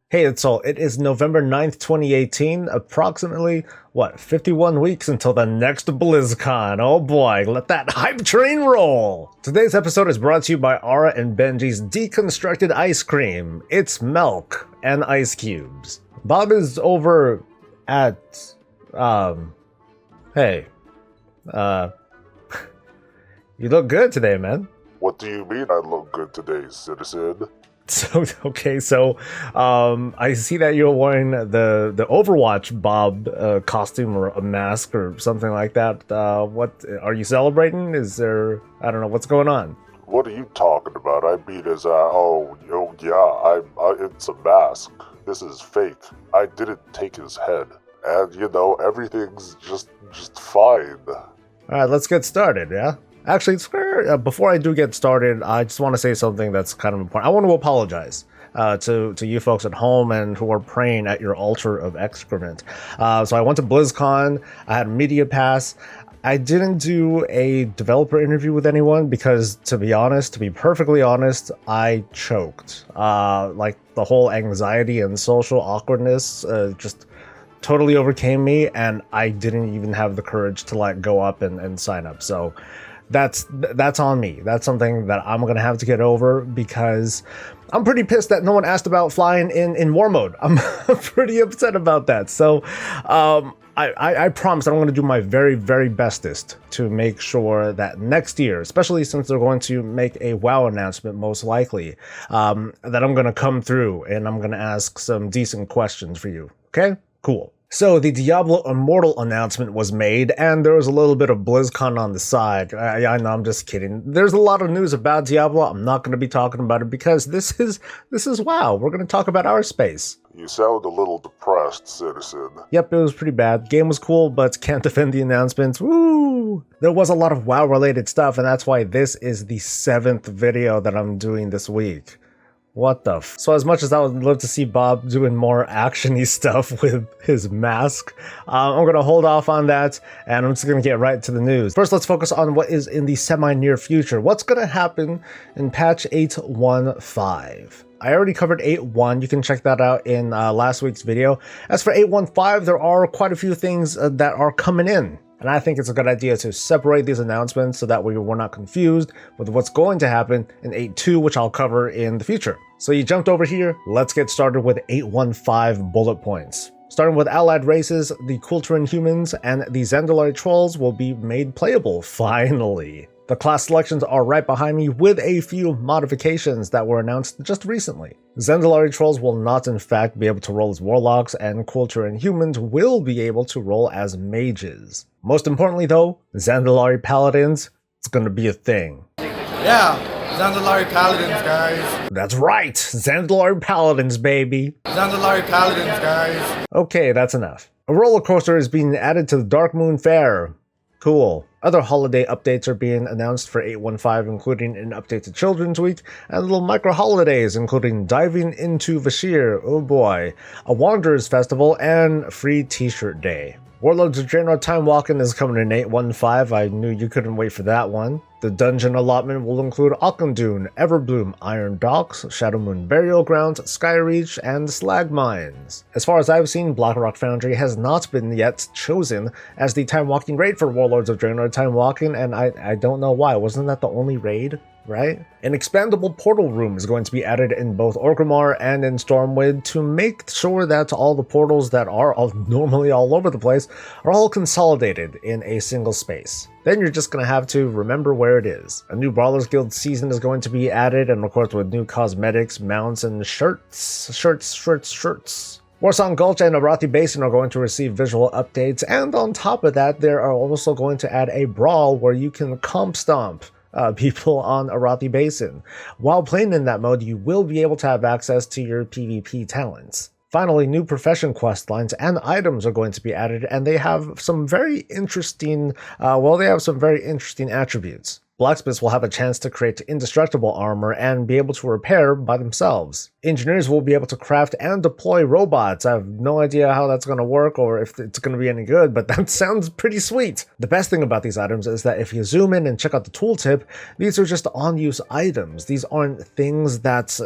Hey, it's all. It is November 9th, 2018. Approximately, 51 weeks until the next BlizzCon. Oh boy, let that hype train roll. Today's episode is brought to you by Ara and Benji's Deconstructed Ice Cream. It's milk and ice cubes. Bob is over at, hey, you look good today, man. What do you mean I look good today, citizen? So I see that you're wearing the Overwatch Bob costume or a mask or something like that. What are you celebrating? Is there, I don't know, what's going on? What are you talking about? I mean, it's a mask. This is fake. I didn't take his head. And, everything's just fine. Alright, let's get started, yeah? Actually, before I do get started, I just want to say something that's kind of important. I want to apologize to you folks at home and who are praying at your altar of excrement. So I went to BlizzCon, I had a media pass. I didn't do a developer interview with anyone because, to be perfectly honest, I choked. Like, the whole anxiety and social awkwardness just totally overcame me, and I didn't even have the courage to go up and sign up. So that's on me. That's something that I'm gonna have to get over because I'm pretty pissed that no one asked about flying in war mode. I'm pretty upset about that. So I promise that I'm going to do my very, very bestest to make sure that next year, especially since they're going to make a WoW announcement most likely, that I'm going to come through and I'm going to ask some decent questions for you. Okay? Cool. So the Diablo Immortal announcement was made, and there was a little bit of BlizzCon on the side. I know, I'm just kidding. There's a lot of news about Diablo. I'm not going to be talking about it because this is WoW. We're going to talk about our space. You sound a little depressed, citizen. Yep, it was pretty bad. Game was cool, but can't defend the announcements. Woo! There was a lot of WoW-related stuff, and that's why this is the 7th video that I'm doing this week. What the f? So as much as I would love to see Bob doing more action-y stuff with his mask, I'm going to hold off on that, and I'm just going to get right to the news. First, let's focus on what is in the semi-near future. What's going to happen in patch 8.15? I already covered 8.1. You can check that out in last week's video. As for 8.15, there are quite a few things that are coming in. And I think it's a good idea to separate these announcements so that way we're not confused with what's going to happen in 8.2, which I'll cover in the future. So you jumped over here, let's get started with 8.15 bullet points. Starting with Allied Races, the Kul Tiran humans and the Zandalari Trolls will be made playable, finally. The class selections are right behind me with a few modifications that were announced just recently. Zandalari Trolls will not in fact be able to roll as warlocks, and Kul Tiran humans will be able to roll as mages. Most importantly though, Zandalari Paladins, it's gonna be a thing. Yeah, Zandalari Paladins, guys. That's right, Zandalari Paladins, baby. Zandalari Paladins, guys. Okay, that's enough. A roller coaster is being added to the Dark Moon Fair. Cool. Other holiday updates are being announced for 8.15, including an update to Children's Week, and little micro-holidays, including Diving into Vashir, oh boy, a Wanderers Festival, and Free T-Shirt Day. Warlords of Draenor Time Walking is coming in 8.15, I knew you couldn't wait for that one. The dungeon allotment will include Auchendoon, Everbloom, Iron Docks, Shadowmoon Burial Grounds, Skyreach, and Slag Mines. As far as I've seen, Blackrock Foundry has not been yet chosen as the Time Walking raid for Warlords of Draenor Time Walking, and I don't know why. Wasn't that the only raid? Right? An expandable portal room is going to be added in both Orgrimmar and in Stormwind to make sure that all the portals that are normally all over the place are all consolidated in a single space. Then you're just going to have to remember where it is. A new Brawlers Guild season is going to be added, and of course with new cosmetics, mounts, and shirts. Warsong Gulch and Arathi Basin are going to receive visual updates, and on top of that, they are also going to add a brawl where you can comp stomp people on Arathi Basin. While playing in that mode, you will be able to have access to your PvP talents. Finally, new profession quest lines and items are going to be added, and they have some very interesting, attributes. Blacksmiths will have a chance to create indestructible armor and be able to repair by themselves. Engineers will be able to craft and deploy robots. I have no idea how that's going to work or if it's going to be any good, but that sounds pretty sweet. The best thing about these items is that if you zoom in and check out the tooltip, these are just on-use items. These aren't things that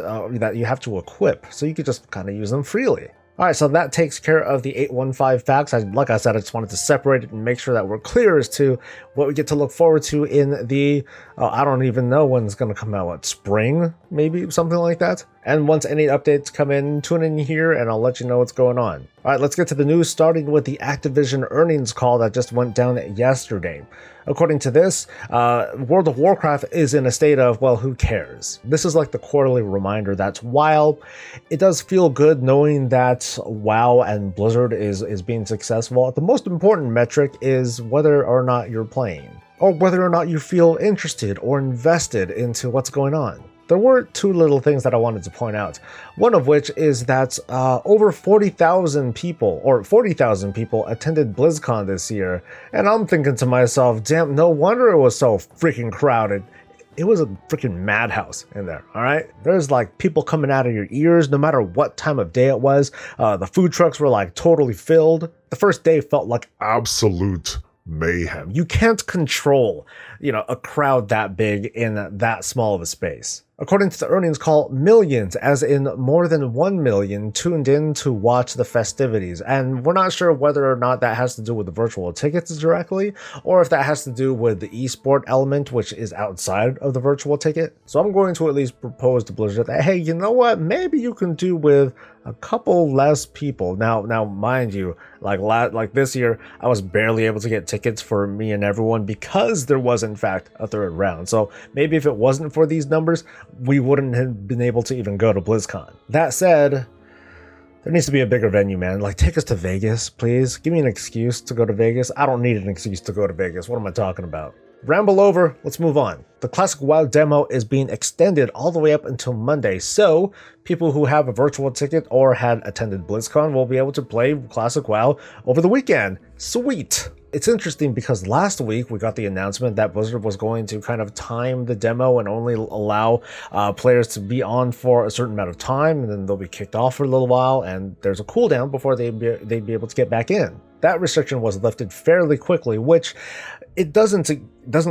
you have to equip, so you could just kind of use them freely. Alright, so that takes care of the 815 facts. Like I said, I just wanted to separate it and make sure that we're clear as to what we get to look forward to in the, I don't even know when it's going to come out, what, spring? Maybe, something like that? And once any updates come in, tune in here and I'll let you know what's going on. Alright, let's get to the news, starting with the Activision earnings call that just went down yesterday. According to this, World of Warcraft is in a state of, well, who cares? This is like the quarterly reminder that while it does feel good knowing that WoW and Blizzard is being successful, the most important metric is whether or not you're playing, or whether or not you feel interested or invested into what's going on. There were two little things that I wanted to point out. One of which is that over 40,000 people, or 40,000 people, attended BlizzCon this year. And I'm thinking to myself, damn, no wonder it was so freaking crowded. It was a freaking madhouse in there, all right? There's like people coming out of your ears no matter what time of day it was. The food trucks were like totally filled. The first day felt like absolute mayhem. You can't control, a crowd that big in that small of a space. According to the earnings call, millions, as in more than 1 million, tuned in to watch the festivities. And we're not sure whether or not that has to do with the virtual tickets directly, or if that has to do with the esport element, which is outside of the virtual ticket. So I'm going to at least propose to Blizzard that, hey, you know what? Maybe you can do with a couple less people. Now, mind you, like this year, I was barely able to get tickets for me and everyone because there was, in fact, a third round. So maybe if it wasn't for these numbers, we wouldn't have been able to even go to BlizzCon. That said, there needs to be a bigger venue, man. Like, take us to Vegas, please. Give me an excuse to go to Vegas. I don't need an excuse to go to Vegas. What am I talking about? Ramble over, let's move on. The Classic WoW demo is being extended all the way up until Monday, so people who have a virtual ticket or had attended BlizzCon will be able to play Classic WoW over the weekend. Sweet! It's interesting because last week we got the announcement that Blizzard was going to kind of time the demo and only allow players to be on for a certain amount of time, and then they'll be kicked off for a little while, and there's a cooldown before they'd be able to get back in. That restriction was lifted fairly quickly, which it doesn't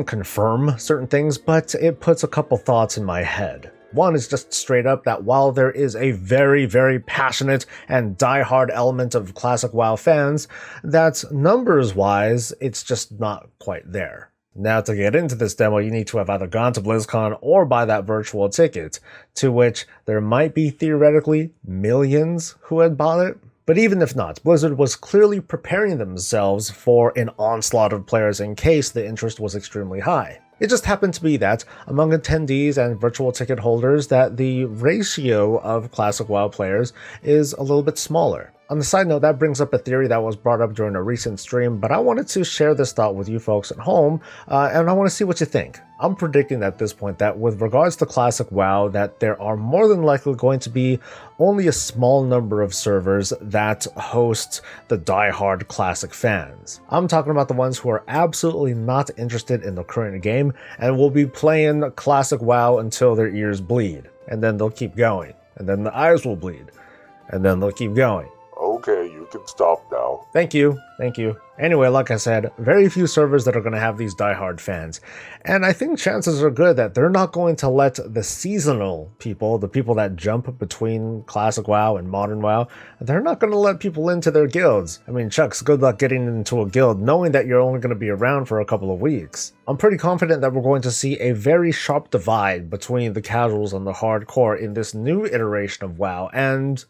confirm certain things, but it puts a couple thoughts in my head. One is just straight up that while there is a very, very passionate and die-hard element of Classic WoW fans, that numbers-wise, it's just not quite there. Now, to get into this demo, you need to have either gone to BlizzCon or buy that virtual ticket, to which there might be theoretically millions who had bought it. But even if not, Blizzard was clearly preparing themselves for an onslaught of players in case the interest was extremely high. It just happened to be that, among attendees and virtual ticket holders, that the ratio of Classic WoW players is a little bit smaller. On the side note, that brings up a theory that was brought up during a recent stream, but I wanted to share this thought with you folks at home, and I want to see what you think. I'm predicting at this point that with regards to Classic WoW, that there are more than likely going to be only a small number of servers that host the die-hard Classic fans. I'm talking about the ones who are absolutely not interested in the current game and will be playing Classic WoW until their ears bleed, and then they'll keep going, and then the eyes will bleed, and then they'll keep going. Okay, you can stop now. Thank you. Anyway, like I said, very few servers that are going to have these diehard fans. And I think chances are good that they're not going to let the seasonal people, the people that jump between Classic WoW and Modern WoW, they're not going to let people into their guilds. I mean, Chucks, good luck getting into a guild knowing that you're only going to be around for a couple of weeks. I'm pretty confident that we're going to see a very sharp divide between the casuals and the hardcore in this new iteration of WoW, and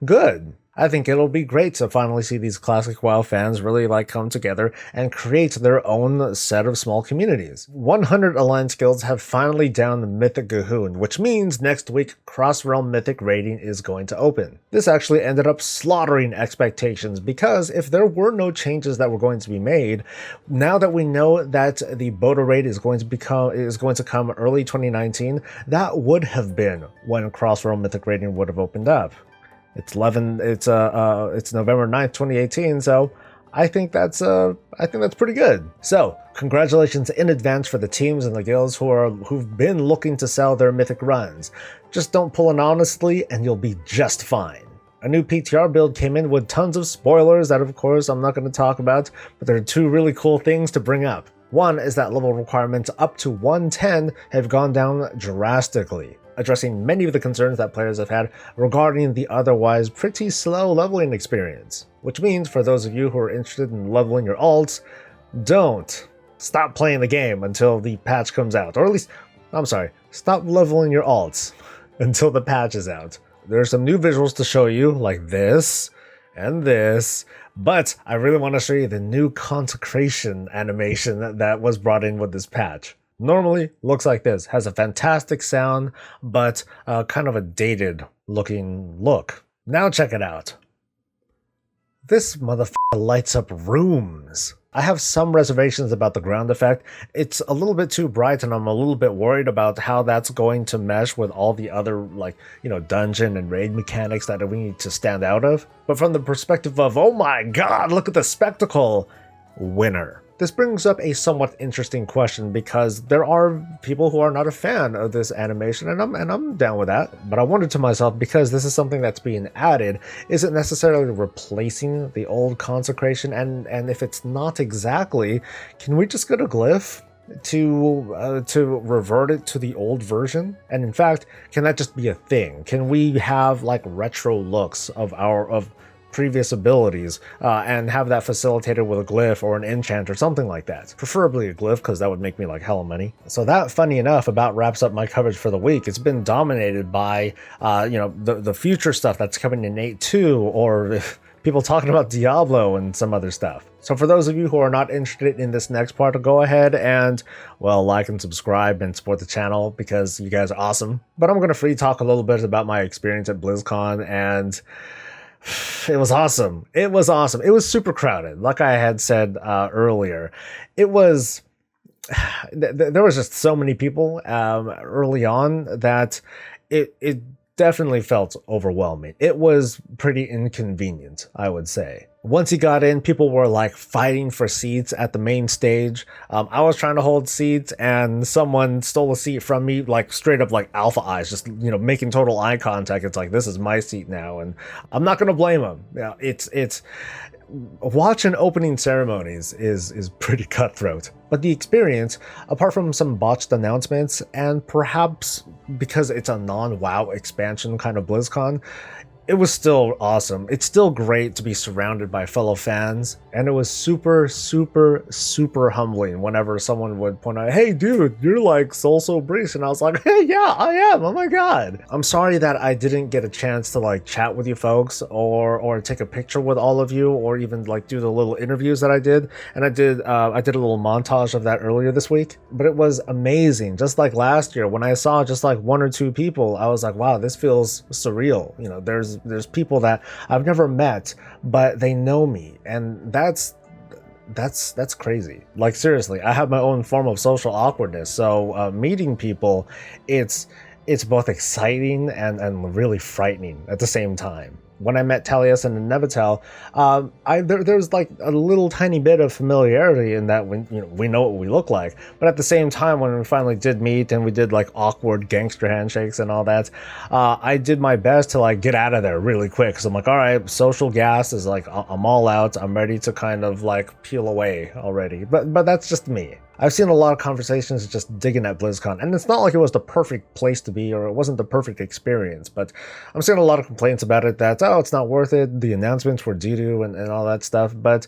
good. I think it'll be great to finally see these Classic WoW fans really come together and create their own set of small communities. 100 Alliance guilds have finally downed Mythic Aroon, which means next week Cross-Realm Mythic raiding is going to open. This actually ended up slaughtering expectations because if there were no changes that were going to be made, now that we know that the Boda raid is going to come early 2019, that would have been when Cross-Realm Mythic raiding would have opened up. It's November 9th, 2018, so I think that's pretty good. So congratulations in advance for the teams and the guilds who've been looking to sell their mythic runs. Just don't pull an honestly and you'll be just fine. A new PTR build came in with tons of spoilers that of course I'm not going to talk about, but there are two really cool things to bring up. One is that level requirements up to 110 have gone down drastically, addressing many of the concerns that players have had regarding the otherwise pretty slow leveling experience. Which means for those of you who are interested in leveling your alts, don't stop playing the game until the patch comes out. Or at least, I'm sorry, stop leveling your alts until the patch is out. There are some new visuals to show you, like this and this, but I really want to show you the new consecration animation that was brought in with this patch. Normally looks like this, has a fantastic sound, but kind of a dated looking look. Now check it out. This motherfucker lights up rooms. I have some reservations about the ground effect. It's a little bit too bright and I'm a little bit worried about how that's going to mesh with all the other, like, you know, dungeon and raid mechanics that we need to stand out of. But from the perspective of, oh my god, look at the spectacle, winner. This brings up a somewhat interesting question because there are people who are not a fan of this animation, and I'm down with that. But I wondered to myself, because this is something that's being added, is it necessarily replacing the old consecration? And if it's not exactly, can we just get a glyph to revert it to the old version? And in fact, can that just be a thing? Can we have like retro looks of previous abilities and have that facilitated with a glyph or an enchant or something like that? Preferably a glyph, because that would make me like hella money. So that, funny enough, about wraps up my coverage for the week. It's been dominated by the future stuff that's coming in 8.2, or people talking about Diablo and some other stuff. So for those of you who are not interested in this next part, go ahead and, well, like and subscribe and support the channel because you guys are awesome. But I'm going to free talk a little bit about my experience at BlizzCon, and it was awesome. It was awesome. It was super crowded. Like I had said earlier, it was, there was just so many people early on that it definitely felt overwhelming. It was pretty inconvenient, I would say. Once you got in, people were like fighting for seats at the main stage. I was trying to hold seats and someone stole a seat from me, like straight up like alpha eyes, just, you know, making total eye contact. It's like, this is my seat now. And I'm not going to blame them. Yeah, it's watching opening ceremonies is pretty cutthroat. But the experience, apart from some botched announcements, and perhaps because it's a non-WoW expansion kind of BlizzCon, it was still awesome. It's still great to be surrounded by fellow fans, and it was super, super, super humbling whenever someone would point out, hey dude, you're like so Breeze, and I was like, hey, yeah, I am, oh my god. I'm sorry that I didn't get a chance to like chat with you folks, or take a picture with all of you, or even like do the little interviews that I did, and I did a little montage of that earlier this week, but it was amazing. Just like last year, when I saw just like one or two people, I was like, wow, this feels surreal. You know, there's people that I've never met, but they know me, and that's crazy. Like seriously, I have my own form of social awkwardness, so meeting people, it's both exciting and really frightening at the same time. When I met Talius and Nevitel, there's like a little tiny bit of familiarity in that we know what we look like. But at the same time, when we finally did meet and we did like awkward gangster handshakes and all that, I did my best to like get out of there really quick. Because I'm like, all right, social gas is like, I'm all out. I'm ready to kind of like peel away already. But that's just me. I've seen a lot of conversations just digging at BlizzCon, and it's not like it was the perfect place to be or it wasn't the perfect experience, but I'm seeing a lot of complaints about it that, oh, it's not worth it, the announcements were doo-doo and all that stuff. But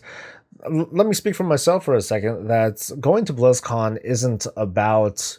let me speak for myself for a second, that going to BlizzCon isn't about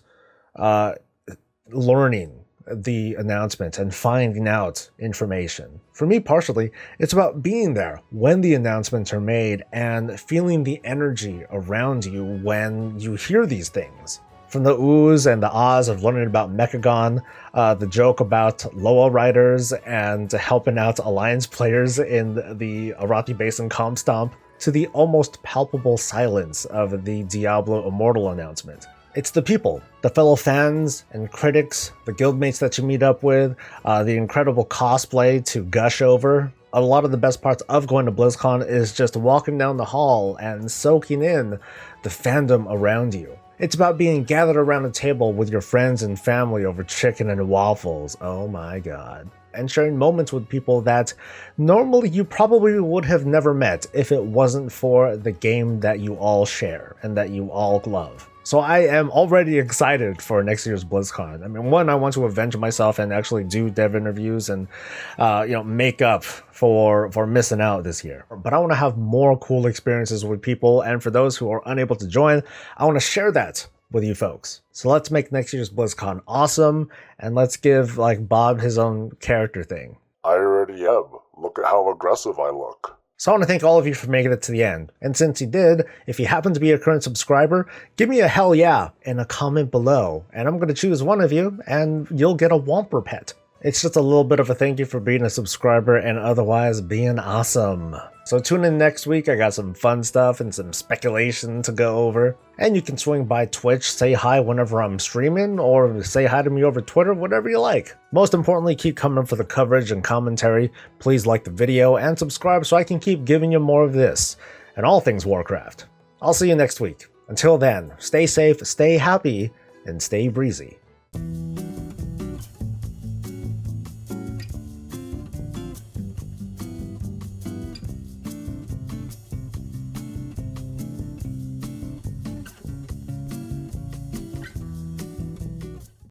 learning the announcement and finding out information. For me, partially, it's about being there when the announcements are made and feeling the energy around you when you hear these things. From the oohs and the ahs of learning about Mechagon, the joke about Loa riders and helping out Alliance players in the Arathi Basin comp stomp, to the almost palpable silence of the Diablo Immortal announcement. It's the people, the fellow fans and critics, the guildmates that you meet up with, the incredible cosplay to gush over. A lot of the best parts of going to BlizzCon is just walking down the hall and soaking in the fandom around you. It's about being gathered around a table with your friends and family over chicken and waffles, oh my god, and sharing moments with people that normally you probably would have never met if it wasn't for the game that you all share and that you all love. So I am already excited for next year's BlizzCon. I mean, one, I want to avenge myself and actually do dev interviews and, make up for missing out this year. But I want to have more cool experiences with people, and for those who are unable to join, I want to share that with you folks. So let's make next year's BlizzCon awesome, and let's give, Bob his own character thing. I already am. Look at how aggressive I look. So I want to thank all of you for making it to the end. And since you did, if you happen to be a current subscriber, give me a hell yeah in a comment below. And I'm going to choose one of you, and you'll get a Whomper pet. It's just a little bit of a thank you for being a subscriber and otherwise being awesome. So tune in next week. I got some fun stuff and some speculation to go over. And you can swing by Twitch, say hi whenever I'm streaming, or say hi to me over Twitter, whatever you like. Most importantly, keep coming for the coverage and commentary. Please like the video and subscribe so I can keep giving you more of this and all things Warcraft. I'll see you next week. Until then, stay safe, stay happy, and stay breezy.